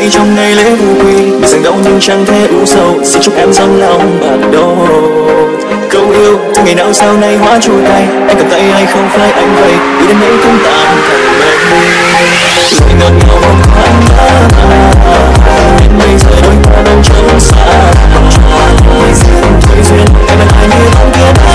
tay trong ngày lễ vu quy, mình dành đau nhưng chẳng thể u sầu. Xin chúc em dâng lòng bạc đầu. Câu yêu từ ngày nào sau này hóa trôi tay, anh cầm tay hay không phải anh vậy, đi đến mấy cũng tạm thành bên. Lời ngọt ngào mong anh đã đến bây giờ đôi ta đâu trốn xa. Cho anh người duyên thôi duyên, em là ai như bóng kia đã